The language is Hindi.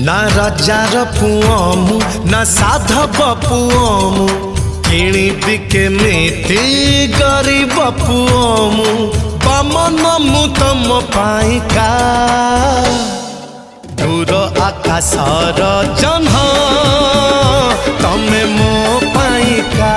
ना रजार पुअमु ना साधव पुअमु किणी बिके मिटी गरीब पुअमु बमन मु तम पाइका दूर आकाशर जन्ह तमे मो पाइका।